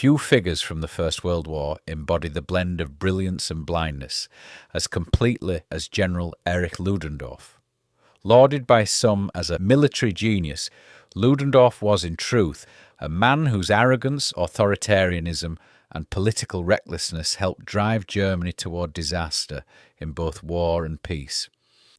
Few figures from the First World War embody the blend of brilliance and blindness as completely as General Erich Ludendorff. Lauded by some as a military genius, Ludendorff was in truth a man whose arrogance, authoritarianism, and political recklessness helped drive Germany toward disaster in both war and peace.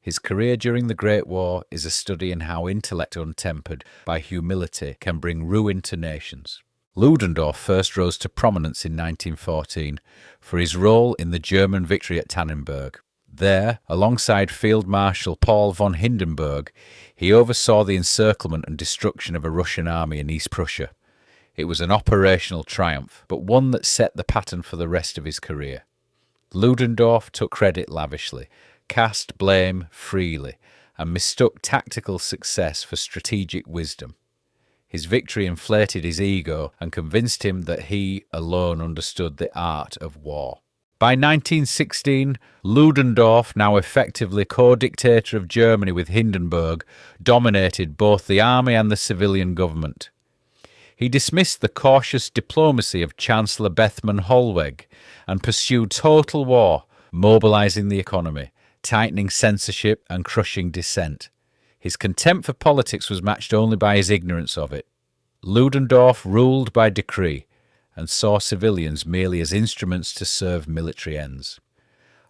His career during the Great War is a study in how intellect untempered by humility can bring ruin to nations. Ludendorff first rose to prominence in 1914 for his role in the German victory at Tannenberg. There, alongside Field Marshal Paul von Hindenburg, he oversaw the encirclement and destruction of a Russian army in East Prussia. It was an operational triumph, but one that set the pattern for the rest of his career. Ludendorff took credit lavishly, cast blame freely, and mistook tactical success for strategic wisdom. His victory inflated his ego and convinced him that he alone understood the art of war. By 1916, Ludendorff, now effectively co-dictator of Germany with Hindenburg, dominated both the army and the civilian government. He dismissed the cautious diplomacy of Chancellor Bethmann Hollweg and pursued total war, mobilizing the economy, tightening censorship and crushing dissent. His contempt for politics was matched only by his ignorance of it. Ludendorff ruled by decree and saw civilians merely as instruments to serve military ends.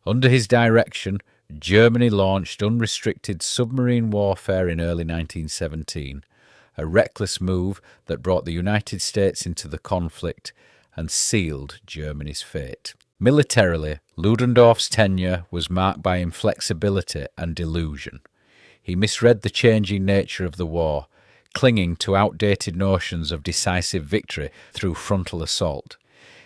Under his direction, Germany launched unrestricted submarine warfare in early 1917, a reckless move that brought the United States into the conflict and sealed Germany's fate. Militarily, Ludendorff's tenure was marked by inflexibility and delusion. He misread the changing nature of the war, clinging to outdated notions of decisive victory through frontal assault.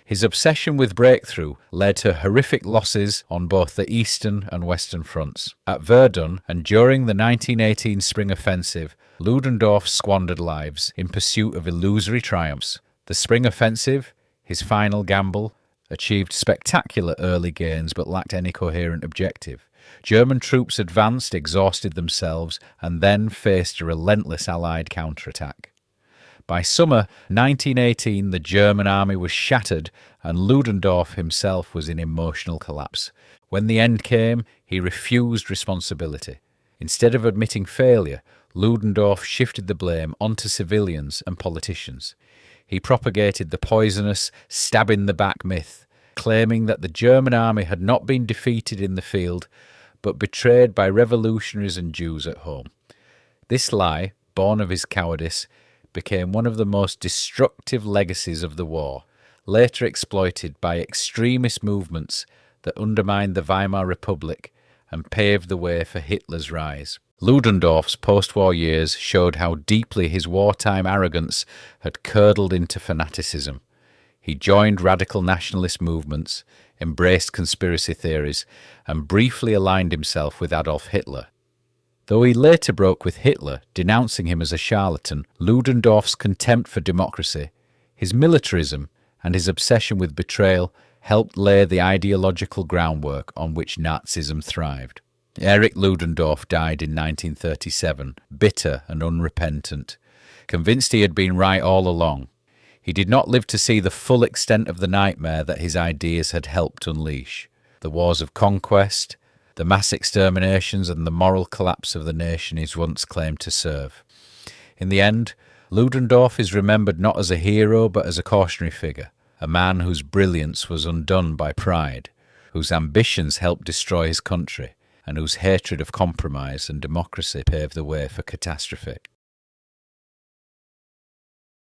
His obsession with breakthrough led to horrific losses on both the eastern and western fronts. At Verdun and during the 1918 Spring Offensive, Ludendorff squandered lives in pursuit of illusory triumphs. The Spring Offensive, his final gamble, achieved spectacular early gains but lacked any coherent objective. German troops advanced, exhausted themselves, and then faced a relentless Allied counterattack. By summer 1918, the German army was shattered and Ludendorff himself was in emotional collapse. When the end came, he refused responsibility. Instead of admitting failure, Ludendorff shifted the blame onto civilians and politicians. He propagated the poisonous stab-in-the-back myth, claiming that the German army had not been defeated in the field, but betrayed by revolutionaries and Jews at home. This lie, born of his cowardice, became one of the most destructive legacies of the war, later exploited by extremist movements that undermined the Weimar Republic and paved the way for Hitler's rise. Ludendorff's post-war years showed how deeply his wartime arrogance had curdled into fanaticism. He joined radical nationalist movements, embraced conspiracy theories, and briefly aligned himself with Adolf Hitler. Though he later broke with Hitler, denouncing him as a charlatan, Ludendorff's contempt for democracy, his militarism, and his obsession with betrayal helped lay the ideological groundwork on which Nazism thrived. Erich Ludendorff died in 1937, bitter and unrepentant, convinced he had been right all along. He did not live to see the full extent of the nightmare that his ideas had helped unleash. The wars of conquest, the mass exterminations, and the moral collapse of the nation he once claimed to serve. In the end, Ludendorff is remembered not as a hero but as a cautionary figure, a man whose brilliance was undone by pride, whose ambitions helped destroy his country, and whose hatred of compromise and democracy paved the way for catastrophe.